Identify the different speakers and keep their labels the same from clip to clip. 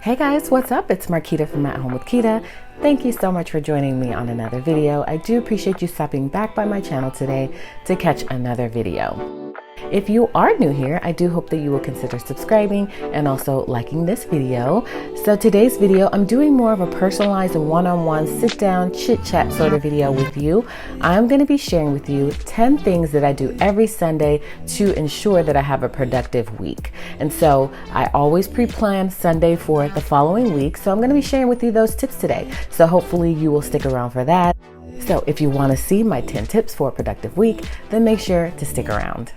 Speaker 1: Hey guys, what's up? It's Marquita from At Home with Quita. Thank you so much for joining me on another video. I do appreciate you stopping back by my channel today to catch another video. If you are new here, I do hope that you will consider subscribing and also liking this video. So today's video, I'm doing more of a personalized one-on-one sit-down chit-chat sort of video with you. I'm going to be sharing with you 10 things that I do every Sunday to ensure that I have a productive week. And so I always pre-plan Sunday for the following week. So I'm going to be sharing with you those tips today. So hopefully you will stick around for that. So if you want to see my 10 tips for a productive week, then make sure to stick around.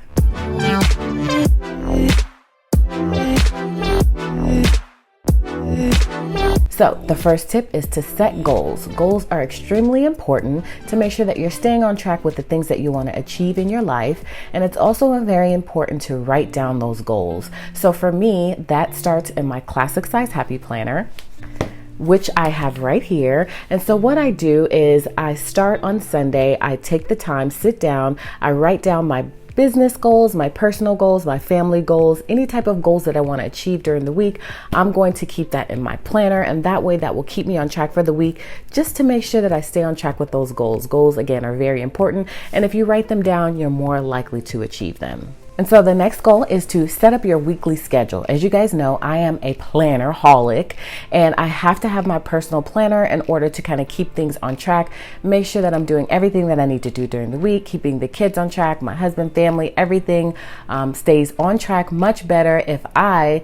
Speaker 1: So the first tip is to set goals. Goals are extremely important to make sure that you're staying on track with the things that you want to achieve in your life. And it's also very important to write down those goals. So for me, that starts in my classic size happy planner, which I have right here. And so what I do is I start on Sunday, I take the time, sit down, I write down my business goals, my personal goals, my family goals, any type of goals that I want to achieve during the week. I'm going to keep that in my planner, and that way that will keep me on track for the week, just to make sure that I stay on track with those goals. Goals, again, are very important, and if you write them down, you're more likely to achieve them. And so the next goal is to set up your weekly schedule. As you guys know, I am a planner-holic, and I have to have my personal planner in order to kind of keep things on track, make sure that I'm doing everything that I need to do during the week, keeping the kids on track, my husband, family, everything stays on track much better if I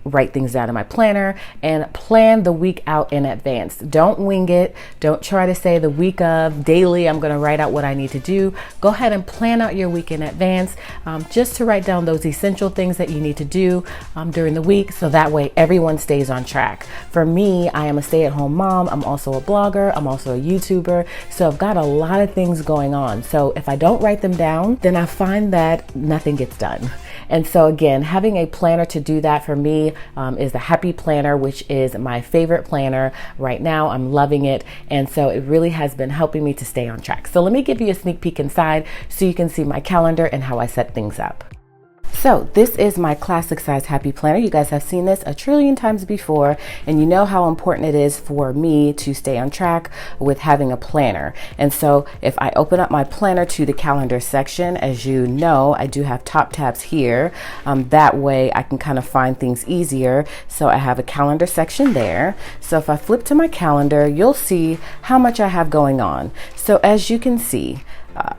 Speaker 1: write things down in my planner and plan the week out in advance. Don't wing it. Don't try to say the week of daily, I'm going to write out what I need to do. Go ahead and plan out your week in advance, just to write down those essential things that you need to do during the week, so that way everyone stays on track. For me, I am a stay-at-home mom. I'm also a blogger. I'm also a YouTuber. So I've got a lot of things going on. So if I don't write them down, then I find that nothing gets done. And so again, having a planner to do that for me is the Happy Planner, which is my favorite planner right now. I'm loving it. And so it really has been helping me to stay on track. So let me give you a sneak peek inside so you can see my calendar and how I set things up. So this is my classic size happy planner. You guys have seen this a trillion times before, and you know how important it is for me to stay on track with having a planner. And so if I open up my planner to the calendar section, as you know, I do have top tabs here. That way I can kind of find things easier. So I have a calendar section there. So if I flip to my calendar, you'll see how much I have going on. So as you can see,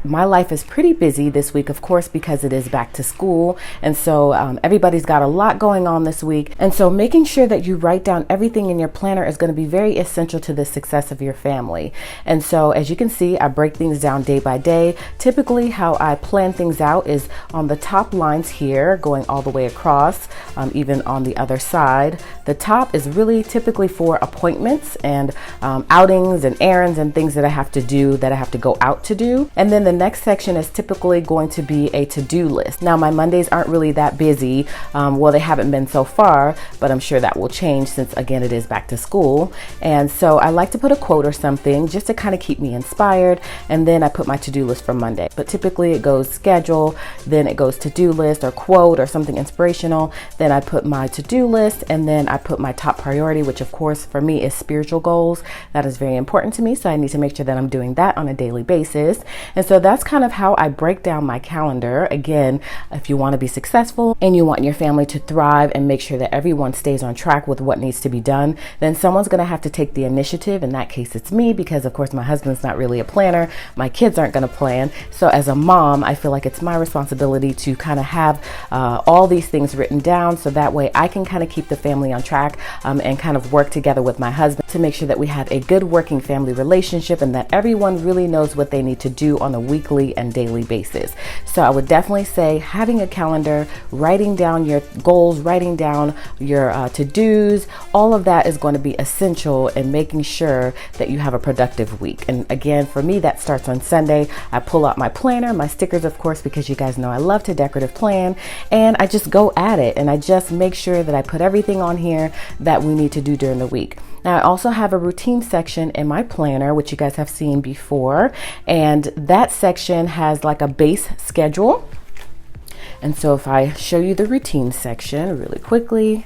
Speaker 1: my life is pretty busy this week, of course, because it is back to school. And so everybody's got a lot going on this week. And so making sure that you write down everything in your planner is going to be very essential to the success of your family. And so as you can see, I break things down day by day. Typically how I plan things out is on the top lines here, going all the way across, even on the other side. The top is really typically for appointments and outings and errands and things that I have to do, that I have to go out to do. And then the next section is typically going to be a to-do list. Now my Mondays aren't really that busy. Well, they haven't been so far, but I'm sure that will change since, again, it is back to school. And so I like to put a quote or something just to kind of keep me inspired. And then I put my to-do list for Monday. But typically it goes schedule, then it goes to-do list or quote or something inspirational. Then I put my to-do list, and then I put my top priority, which of course for me is spiritual goals. That is very important to me. So I need to make sure that I'm doing that on a daily basis. And so that's kind of how I break down my calendar. Again, if you want to be successful and you want your family to thrive and make sure that everyone stays on track with what needs to be done, then someone's going to have to take the initiative. In that case, it's me, because of course my husband's not really a planner. My kids aren't going to plan. So as a mom, I feel like it's my responsibility to kind of have all these things written down, so that way I can kind of keep the family on track and kind of work together with my husband to make sure that we have a good working family relationship and that everyone really knows what they need to do on a weekly and daily basis. So I would definitely say having a calendar, writing down your goals, writing down your to-dos, all of that is going to be essential in making sure that you have a productive week. And again, for me, that starts on Sunday. I pull out my planner, my stickers, of course, because you guys know I love to decorative plan, and I just go at it, and I just make sure that I put everything on here that we need to do during the week. Now I also have a routine section in my planner, which you guys have seen before, and that section has like a base schedule. And so if I show you the routine section really quickly,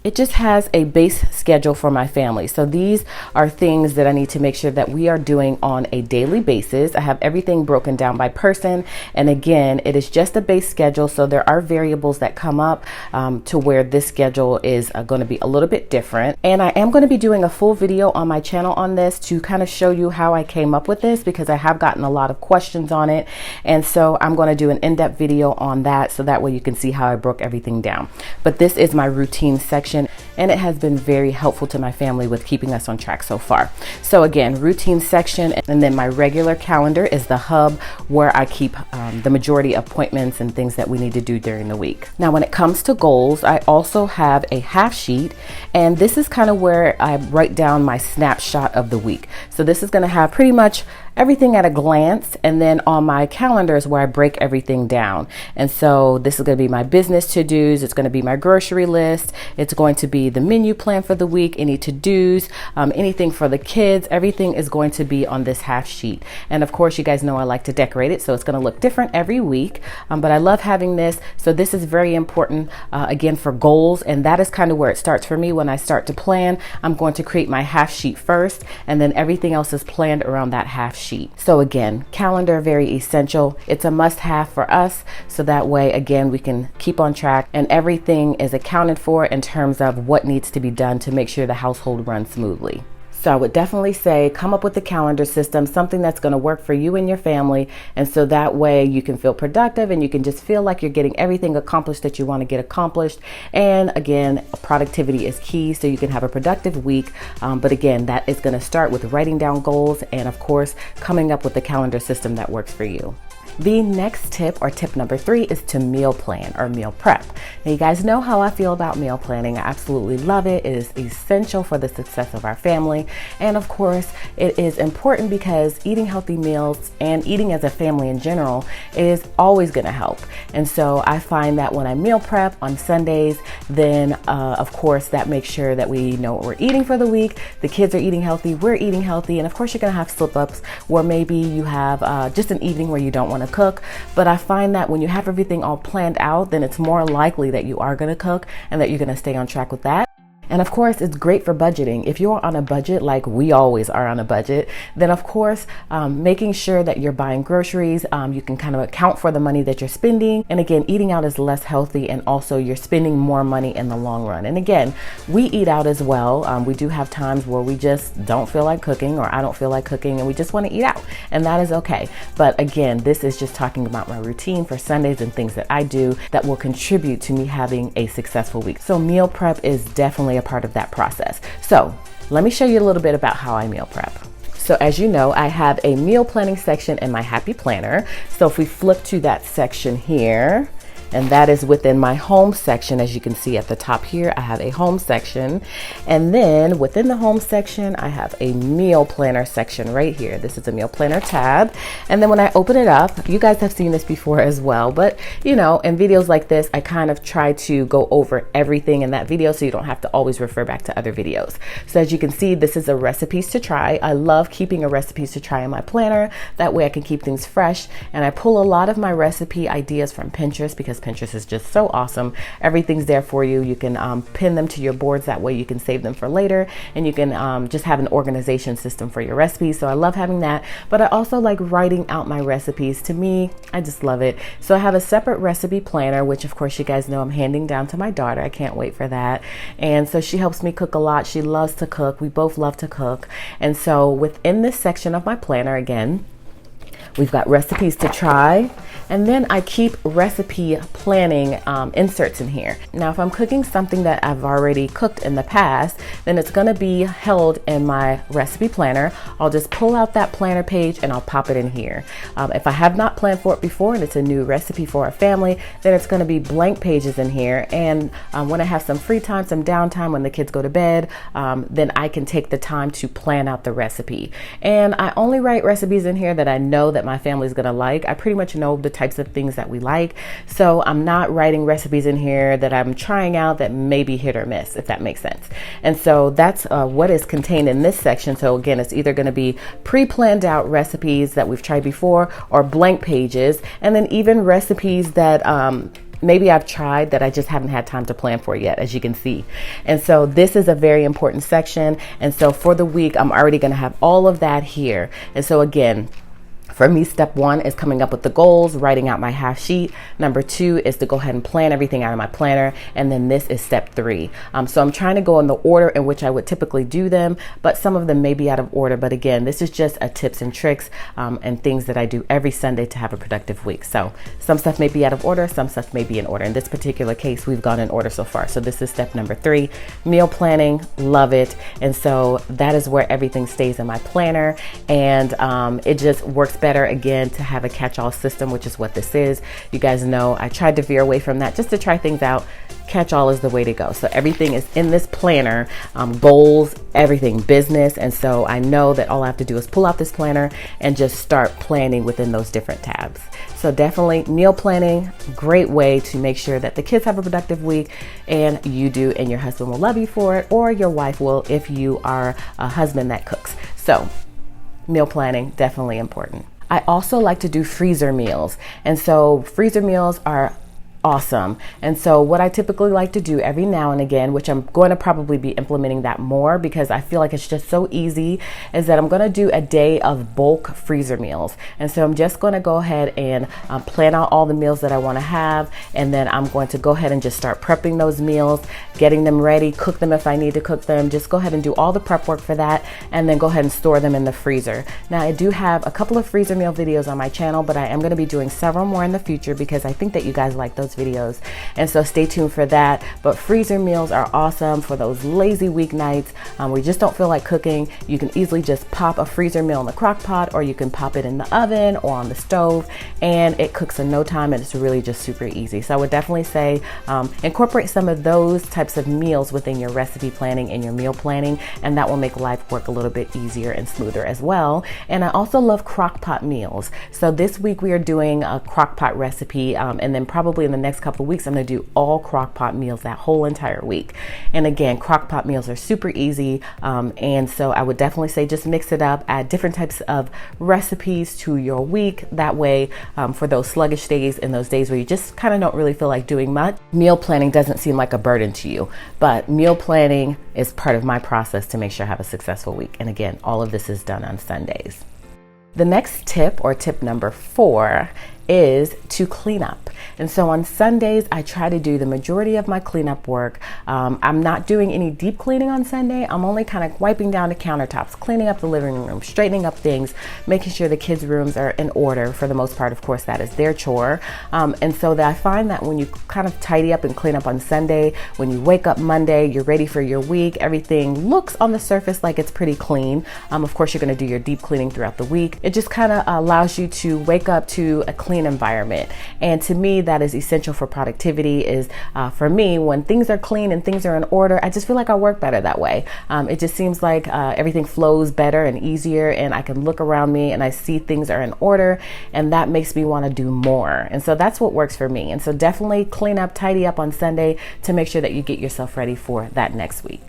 Speaker 1: it just has a base schedule for my family. So these are things that I need to make sure that we are doing on a daily basis. I have everything broken down by person. And again, it is just a base schedule. So there are variables that come up to where this schedule is going to be a little bit different. And I am going to be doing a full video on my channel on this to kind of show you how I came up with this, because I have gotten a lot of questions on it. And so I'm going to do an in-depth video on that, so that way you can see how I broke everything down. But this is my routine section, and it has been very helpful to my family with keeping us on track so far. So again, routine section, and then my regular calendar is the hub where I keep the majority of appointments and things that we need to do during the week. Now, when it comes to goals, I also have a half sheet, and this is kind of where I write down my snapshot of the week. So this is going to have pretty much everything at a glance, and then on my calendar is where I break everything down. And so this is going to be my business to-dos, it's going to be my grocery list, it's going to be the menu plan for the week, any to-dos, anything for the kids, everything is going to be on this half sheet. And of course, you guys know I like to decorate it, so it's going to look different every week, but I love having this. So this is very important, again, for goals, and that is kind of where it starts for me. When I start to plan, I'm going to create my half sheet first, and then everything else is planned around that half sheet. So again, calendar, very essential. It's a must-have for us, so that way, again, we can keep on track and everything is accounted for in terms of what needs to be done to make sure the household runs smoothly. So I would definitely say come up with a calendar system, something that's going to work for you and your family. And so that way you can feel productive and you can just feel like you're getting everything accomplished that you want to get accomplished. And again, productivity is key, so you can have a productive week. But again, that is going to start with writing down goals and, of course, coming up with a calendar system that works for you. The next tip, or tip number 3, is to meal plan or meal prep. Now, you guys know how I feel about meal planning. I absolutely love it. It is essential for the success of our family. And of course, it is important because eating healthy meals and eating as a family in general is always going to help. And so I find that when I meal prep on Sundays, then of course, that makes sure that we know what we're eating for the week. The kids are eating healthy, we're eating healthy. And of course, you're going to have slip-ups where maybe you have just an evening where you don't want to cook. But I find that when you have everything all planned out, then it's more likely that you are going to cook and that you're going to stay on track with that. And of course, it's great for budgeting. If you're on a budget, like we always are on a budget, then of course, making sure that you're buying groceries, you can kind of account for the money that you're spending. And again, eating out is less healthy, and also you're spending more money in the long run. And again, we eat out as well. We do have times where we just don't feel like cooking, or I don't feel like cooking, and we just want to eat out, and that is okay. But again, this is just talking about my routine for Sundays and things that I do that will contribute to me having a successful week. So meal prep is definitely a part of that process. So let me show you a little bit about how I meal prep. So as you know, I have a meal planning section in my Happy Planner. So if we flip to that section here, and that is within my home section. As you can see at the top here, I have a home section. And then within the home section, I have a meal planner section right here. This is a meal planner tab. And then when I open it up, you guys have seen this before as well, but you know, in videos like this, I kind of try to go over everything in that video so you don't have to always refer back to other videos. So as you can see, this is a recipes to try. I love keeping a recipes to try in my planner. That way I can keep things fresh. And I pull a lot of my recipe ideas from Pinterest, because Pinterest is just so awesome. Everything's there for you. You can pin them to your boards. That way you can save them for later, and you can just have an organization system for your recipes. So I love having that, but I also like writing out my recipes. To me, I just love it. So I have a separate recipe planner, which of course you guys know I'm handing down to my daughter. I can't wait for that. And so she helps me cook a lot. She loves to cook. We both love to cook. And so within this section of my planner, again, we've got recipes to try, and then I keep recipe planning inserts in here. Now, if I'm cooking something that I've already cooked in the past, then it's gonna be held in my recipe planner. I'll just pull out that planner page and I'll pop it in here. If I have not planned for it before and it's a new recipe for our family, then it's gonna be blank pages in here. And when I have some free time, some downtime when the kids go to bed, then I can take the time to plan out the recipe. And I only write recipes in here that I know that my family's gonna like. I pretty much know the types of things that we like. So I'm not writing recipes in here that I'm trying out that may be hit or miss, if that makes sense. And so that's what is contained in this section. So again, it's either gonna be pre-planned out recipes that we've tried before, or blank pages, and then even recipes that maybe I've tried that I just haven't had time to plan for yet, as you can see. And so this is a very important section. And so for the week, I'm already going to have all of that here. And so again, for me, step one is coming up with the goals, writing out my half sheet. Number two is to go ahead and plan everything out of my planner. And then this is step three. So I'm trying to go in the order in which I would typically do them, but some of them may be out of order. But again, this is just a tips and tricks and things that I do every Sunday to have a productive week. So some stuff may be out of order, some stuff may be in order. In this particular case, we've gone in order so far. So this is step number three, meal planning, love it. And so that is where everything stays in my planner. And it just works better again to have a catch-all system, which is what this is. You guys know I tried to veer away from that just to try things out. Catch-all is the way to go. So everything is in this planner, goals, everything, business. And so I know that all I have to do is pull out this planner and just start planning within those different tabs. So definitely meal planning, great way to make sure that the kids have a productive week, and you do, and your husband will love you for it, or your wife will if you are a husband that cooks. So meal planning, definitely important. I also like to do freezer meals. And so freezer meals are awesome. And so what I typically like to do every now and again, which I'm going to probably be implementing that more because I feel like it's just so easy, is that I'm going to do a day of bulk freezer meals. And so I'm just going to go ahead and plan out all the meals that I want to have. And then I'm going to go ahead and just start prepping those meals, getting them ready, cook them if I need to cook them, just go ahead and do all the prep work for that, and then go ahead and store them in the freezer. Now I do have a couple of freezer meal videos on my channel, but I am going to be doing several more in the future because I think that you guys like those videos, and so stay tuned for that. But freezer meals are awesome for those lazy weeknights where you just don't feel like cooking. You can easily just pop a freezer meal in the crock pot, or you can pop it in the oven or on the stove, and it cooks in no time, and it's really just super easy. So I would definitely say incorporate some of those types of meals within your recipe planning and your meal planning, and that will make life work a little bit easier and smoother as well. And I also love crock pot meals. So this week we are doing a crock pot recipe, and then probably in the next couple of weeks I'm going to do all crock pot meals that whole entire week. And again, crock pot meals are super easy, and so I would definitely say just mix it up, add different types of recipes to your week. That way for those sluggish days and those days where you just kind of don't really feel like doing much, meal planning doesn't seem like a burden to you. But meal planning is part of my process to make sure I have a successful week. And again, all of this is done on Sundays. The next tip, or tip number 4, is to clean up. And so on Sundays, I try to do the majority of my cleanup work. I'm not doing any deep cleaning on Sunday. I'm only kind of wiping down the countertops, cleaning up the living room, straightening up things, making sure the kids' rooms are in order. For the most part, of course, that is their chore. And so that I find that when you kind of tidy up and clean up on Sunday, when you wake up Monday, you're ready for your week, everything looks on the surface like it's pretty clean. Of course, you're going to do your deep cleaning throughout the week. It just kind of allows you to wake up to a clean environment. And to me, that is essential for productivity. Is for me, when things are clean and things are in order, I just feel like I work better that way. It just seems like everything flows better and easier, and I can look around me and I see things are in order, and that makes me want to do more. And so that's what works for me. And so definitely clean up, tidy up on Sunday to make sure that you get yourself ready for that next week.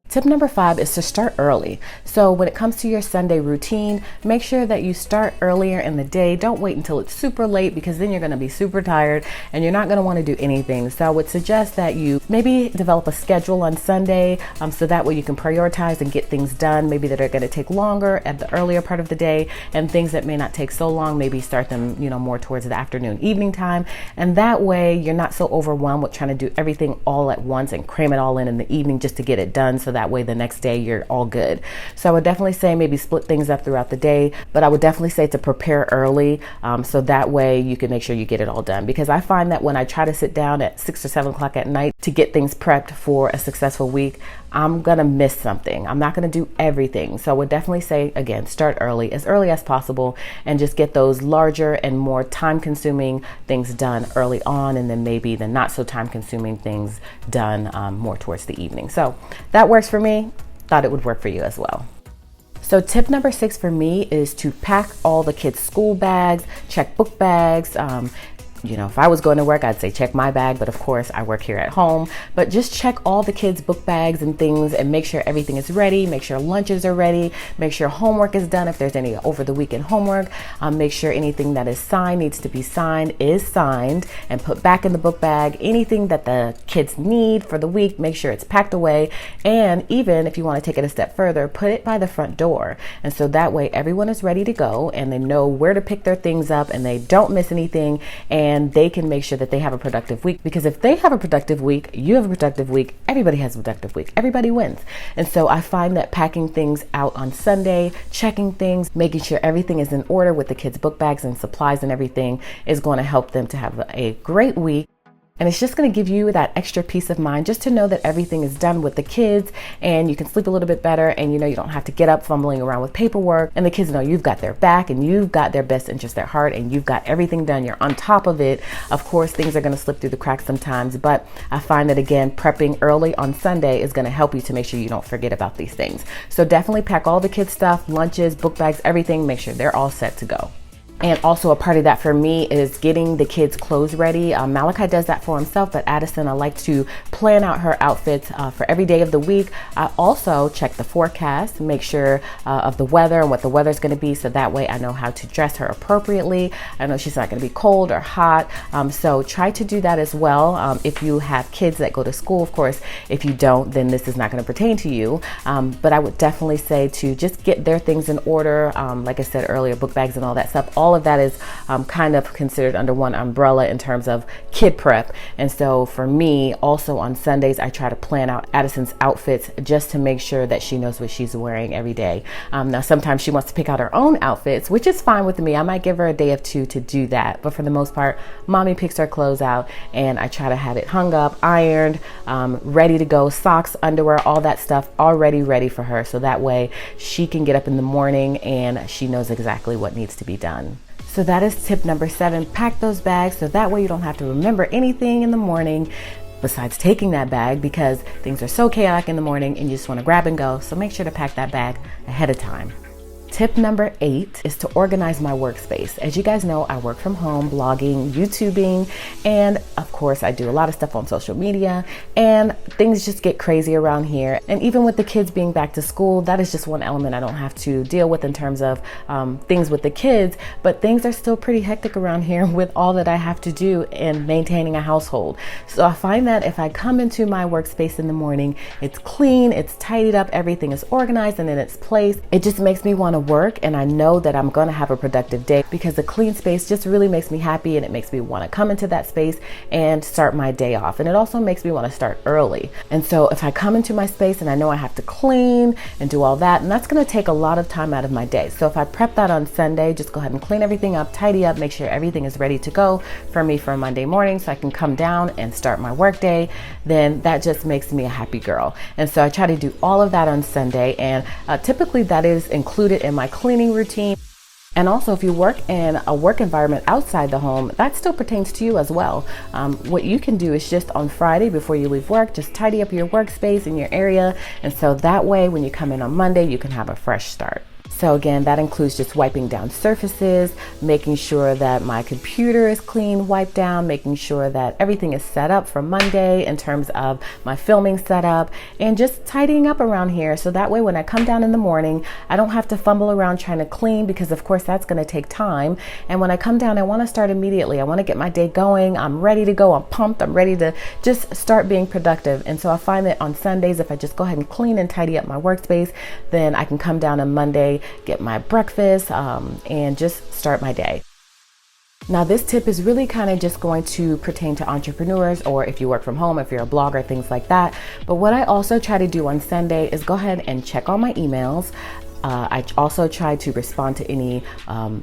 Speaker 1: Tip number 5 is to start early. So when it comes to your Sunday routine, make sure that you start earlier in the day. Don't wait until it's super late, because then you're going to be super tired and you're not going to want to do anything. So I would suggest that you maybe develop a schedule on Sunday, so that way you can prioritize and get things done, maybe that are going to take longer at the earlier part of the day, and things that may not take so long, maybe start them, more towards the afternoon, evening time. And that way you're not so overwhelmed with trying to do everything all at once and cram it all in the evening just to get it done. So that way the next day you're all good. So I would definitely say maybe split things up throughout the day, but I would definitely say to prepare early, so that way you can make sure you get it all done. Because I find that when I try to sit down at 6 or 7 o'clock at night to get things prepped for a successful week, I'm gonna miss something. I'm not gonna do everything. So I would definitely say, again, start early as possible, and just get those larger and more time-consuming things done early on, and then maybe the not so time-consuming things done more towards the evening. So that works for me. Thought it would work for you as well. So tip number 6 for me is to pack all the kids' school bags, check book bags, You know, if I was going to work, I'd say check my bag, but of course I work here at home. But just check all the kids' book bags and things and make sure everything is ready, make sure lunches are ready, make sure homework is done if there's any over the weekend homework, make sure anything that is signed needs to be signed is signed and put back in the book bag. Anything that the kids need for the week, make sure it's packed away. And even if you want to take it a step further, put it by the front door. And so that way everyone is ready to go and they know where to pick their things up and they don't miss anything, and they can make sure that they have a productive week. Because if they have a productive week, you have a productive week, everybody has a productive week, everybody wins. And so I find that packing things out on Sunday, checking things, making sure everything is in order with the kids' book bags and supplies and everything is going to help them to have a great week. And it's just going to give you that extra peace of mind just to know that everything is done with the kids and you can sleep a little bit better, and you know you don't have to get up fumbling around with paperwork, and the kids know you've got their back and you've got their best interest at heart and you've got everything done. You're on top of it. Of course, things are going to slip through the cracks sometimes, but I find that again, prepping early on Sunday is going to help you to make sure you don't forget about these things. So definitely pack all the kids' stuff, lunches, book bags, everything. Make sure they're all set to go. And also a part of that for me is getting the kids' clothes ready. Malachi does that for himself, but Addison, I like to plan out her outfits for every day of the week. I also check the forecast, make sure of the weather and what the weather's going to be, so that way I know how to dress her appropriately. I know she's not going to be cold or hot, so try to do that as well. If you have kids that go to school, of course. If you don't, then this is not going to pertain to you. But I would definitely say to just get their things in order. Like I said earlier, book bags and all that stuff. All of that is kind of considered under one umbrella in terms of kid prep. And so for me, also on Sundays, I try to plan out Addison's outfits just to make sure that she knows what she's wearing every day. Now, sometimes she wants to pick out her own outfits, which is fine with me. I might give her a day or two to do that. But for the most part, mommy picks her clothes out and I try to have it hung up, ironed, ready to go, socks, underwear, all that stuff already ready for her. So that way she can get up in the morning and she knows exactly what needs to be done. So that is tip number 7, pack those bags so that way you don't have to remember anything in the morning besides taking that bag, because things are so chaotic in the morning and you just want to grab and go. So make sure to pack that bag ahead of time. Tip number 8 is to organize my workspace. As you guys know, I work from home, blogging, YouTubing, and of course I do a lot of stuff on social media, and things just get crazy around here. And even with the kids being back to school, that is just one element I don't have to deal with in terms of things with the kids, but things are still pretty hectic around here with all that I have to do in maintaining a household. So I find that if I come into my workspace in the morning, it's clean, it's tidied up, everything is organized and in its place. It just makes me want to work, and I know that I'm going to have a productive day because the clean space just really makes me happy, and it makes me want to come into that space and start my day off. And it also makes me want to start early. And so if I come into my space and I know I have to clean and do all that, and that's going to take a lot of time out of my day. So if I prep that on Sunday, just go ahead and clean everything up, tidy up, make sure everything is ready to go for me for Monday morning so I can come down and start my work day, then that just makes me a happy girl. And so I try to do all of that on Sunday, and typically that is included in my cleaning routine. And also, if you work in a work environment outside the home, that still pertains to you as well. What you can do is just on Friday before you leave work, just tidy up your workspace in your area. And so that way, when you come in on Monday, you can have a fresh start. So again, that includes just wiping down surfaces, making sure that my computer is clean, wiped down, making sure that everything is set up for Monday in terms of my filming setup, and just tidying up around here. So that way when I come down in the morning, I don't have to fumble around trying to clean, because of course that's going to take time. And when I come down, I want to start immediately. I want to get my day going. I'm ready to go. I'm pumped. I'm ready to just start being productive. And so I find that on Sundays, if I just go ahead and clean and tidy up my workspace, then I can come down on Monday, get my breakfast, and just start my day. Now, this tip is really kind of just going to pertain to entrepreneurs, or if you work from home, if you're a blogger, things like that. But what I also try to do on Sunday is go ahead and check all my emails. I also try to respond to any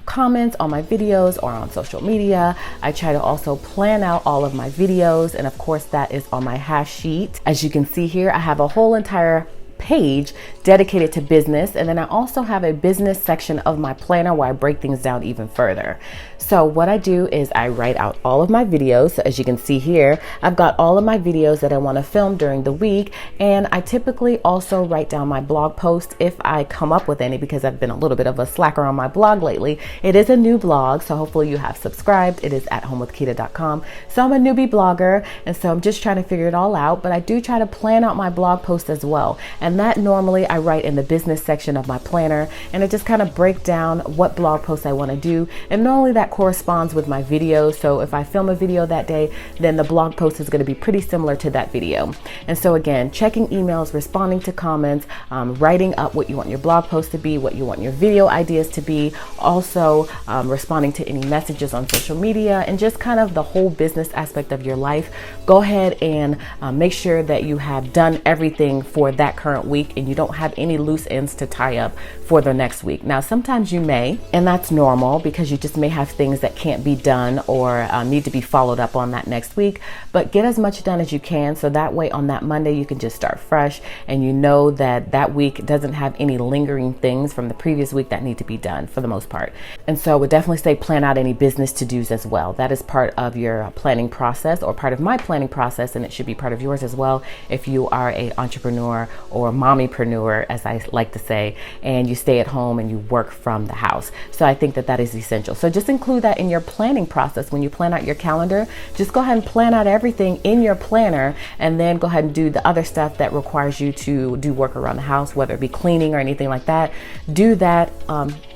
Speaker 1: comments on my videos or on social media. I try to also plan out all of my videos, and of course that is on my hash sheet. As you can see here, I have a whole entire page dedicated to business. And then I also have a business section of my planner where I break things down even further. So what I do is I write out all of my videos. So as you can see here, I've got all of my videos that I want to film during the week. And I typically also write down my blog posts if I come up with any, because I've been a little bit of a slacker on my blog lately. It is a new blog, so hopefully you have subscribed. It is AtHomeWithQuita.com. So I'm a newbie blogger, and so I'm just trying to figure it all out, but I do try to plan out my blog posts as well. And that normally I write in the business section of my planner, and I just kind of break down what blog posts I want to do. And normally that corresponds with my video. So if I film a video that day, then the blog post is going to be pretty similar to that video. And so again, checking emails, responding to comments, writing up what you want your blog post to be, what you want your video ideas to be, also responding to any messages on social media, and just kind of the whole business aspect of your life. Go ahead and make sure that you have done everything for that current week and you don't have any loose ends to tie up for the next week. Now, sometimes you may, and that's normal because you just may have things that can't be done or need to be followed up on that next week, but get as much done as you can so that way on that Monday you can just start fresh and you know that that week doesn't have any lingering things from the previous week that need to be done for the most part. And so I would definitely say plan out any business to-dos as well. That is part of your planning process, or part of my planning process, and it should be part of yours as well if you are an entrepreneur or mommypreneur, as I like to say, and you stay at home and you work from the house. So I think that that is essential. So just include that in your planning process. When you plan out your calendar, just go ahead and plan out everything in your planner, and then go ahead and do the other stuff that requires you to do work around the house, whether it be cleaning or anything like that. Do that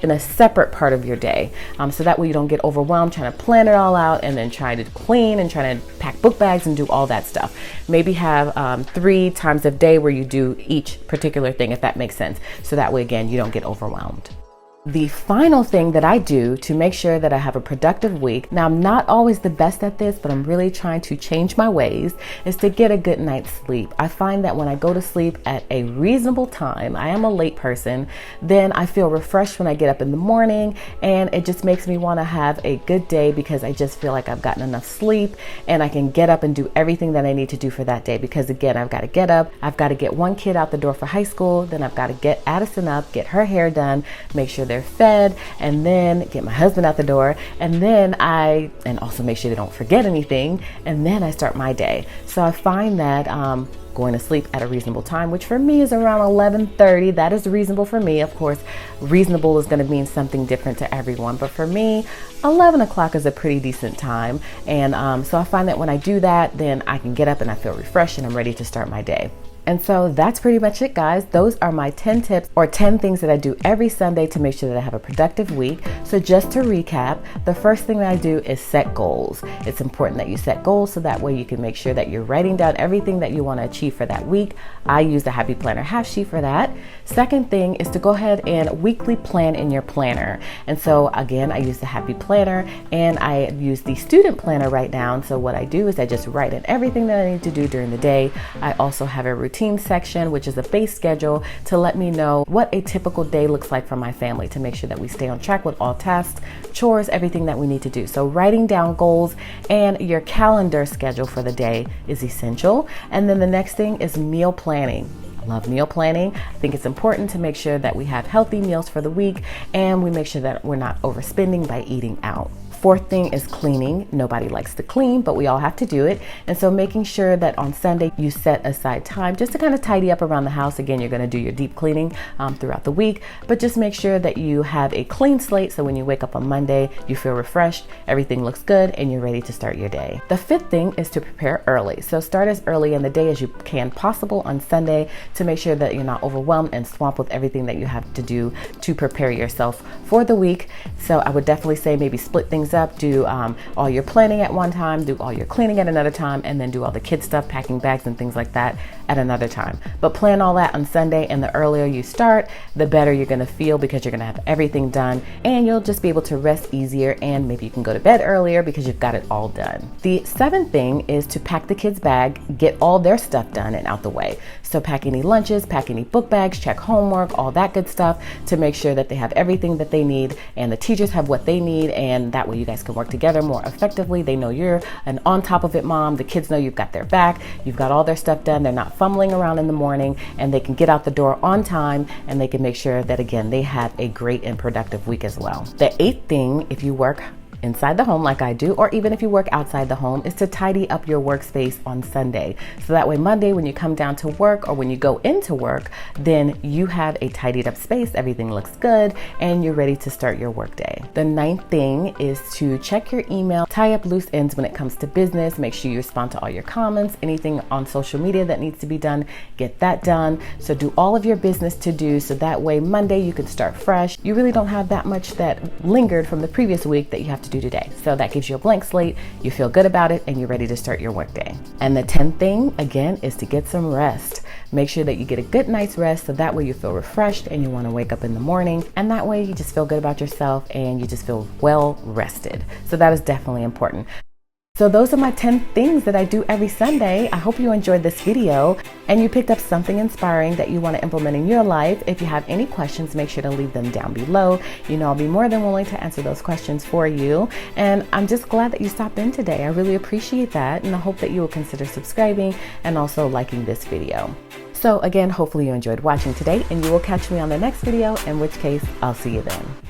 Speaker 1: in a separate part of your day, so that way you don't get overwhelmed trying to plan it all out and then try to clean and trying to pack book bags and do all that stuff. Maybe have 3 times a day where you do each particular thing, if that makes sense. So that way, again, you don't get overwhelmed. The final thing that I do to make sure that I have a productive week, now I'm not always the best at this, but I'm really trying to change my ways, is to get a good night's sleep. I find that when I go to sleep at a reasonable time, I am a late person, then I feel refreshed when I get up in the morning, and it just makes me want to have a good day because I just feel like I've gotten enough sleep and I can get up and do everything that I need to do for that day. Because again, I've got to get up, I've got to get one kid out the door for high school, then I've got to get Addison up, get her hair done, make sure they're fed, and then get my husband out the door, and then and also make sure they don't forget anything, and then I start my day. So I find that going to sleep at a reasonable time, which for me is around 11:30. That is reasonable for me. Of course, reasonable is going to mean something different to everyone, but for me, 11 o'clock is a pretty decent time. And so I find that when I do that, then I can get up and I feel refreshed and I'm ready to start my day. And so that's pretty much it, guys. Those are my 10 tips or 10 things that I do every Sunday to make sure that I have a productive week. So just to recap, the first thing that I do is set goals. It's important that you set goals so that way you can make sure that you're writing down everything that you want to achieve for that week. I use the Happy Planner half sheet for that. Second thing is to go ahead and weekly plan in your planner. And so again, I use the Happy Planner and I use the Student Planner right now. And so what I do is I just write in everything that I need to do during the day. I also have a routine section, which is a base schedule to let me know what a typical day looks like for my family, to make sure that we stay on track with all tasks, chores, everything that we need to do. So writing down goals and your calendar schedule for the day is essential. And then the next thing is meal planning. I love meal planning. I think it's important to make sure that we have healthy meals for the week and we make sure that we're not overspending by eating out. Fourth thing is cleaning. Nobody likes to clean, but we all have to do it. And so making sure that on Sunday you set aside time just to kind of tidy up around the house. Again, you're going to do your deep cleaning throughout the week, but just make sure that you have a clean slate so when you wake up on Monday, you feel refreshed, everything looks good, and you're ready to start your day. The fifth thing is to prepare early. So start as early in the day as you can possible on Sunday to make sure that you're not overwhelmed and swamped with everything that you have to do to prepare yourself for the week. So I would definitely say maybe split things up, do all your planning at one time, do all your cleaning at another time, and then do all the kid stuff, packing bags and things like that at another time. But plan all that on Sunday, and the earlier you start, the better you're gonna feel because you're gonna have everything done and you'll just be able to rest easier, and maybe you can go to bed earlier because you've got it all done. The seventh thing is to pack the kids' bag, get all their stuff done and out the way. So pack any lunches, pack any book bags, check homework, all that good stuff to make sure that they have everything that they need and the teachers have what they need, and that way you you guys can work together more effectively. They know you're an on top of it mom. The kids know you've got their back. You've got all their stuff done. They're not fumbling around in the morning, and they can get out the door on time, and they can make sure that, again, they have a great and productive week as well. The 8th thing, if you work inside the home like I do, or even if you work outside the home, is to tidy up your workspace on Sunday. So that way Monday, when you come down to work or when you go into work, then you have a tidied up space, everything looks good, and you're ready to start your work day. The 9th thing is to check your email, tie up loose ends when it comes to business, make sure you respond to all your comments, anything on social media that needs to be done, get that done. So do all of your business to do, so that way Monday you can start fresh. You really don't have that much that lingered from the previous week that you have to do today. So that gives you a blank slate, you feel good about it, and you're ready to start your workday. And the 10th thing, again, is to get some rest. Make sure that you get a good night's rest, so that way you feel refreshed and you want to wake up in the morning, and that way you just feel good about yourself and you just feel well rested. So that is definitely important. So those are my 10 things that I do every Sunday. I hope you enjoyed this video and you picked up something inspiring that you want to implement in your life. If you have any questions, make sure to leave them down below. You know, I'll be more than willing to answer those questions for you. And I'm just glad that you stopped in today. I really appreciate that. And I hope that you will consider subscribing and also liking this video. So again, hopefully you enjoyed watching today, and you will catch me on the next video, in which case I'll see you then.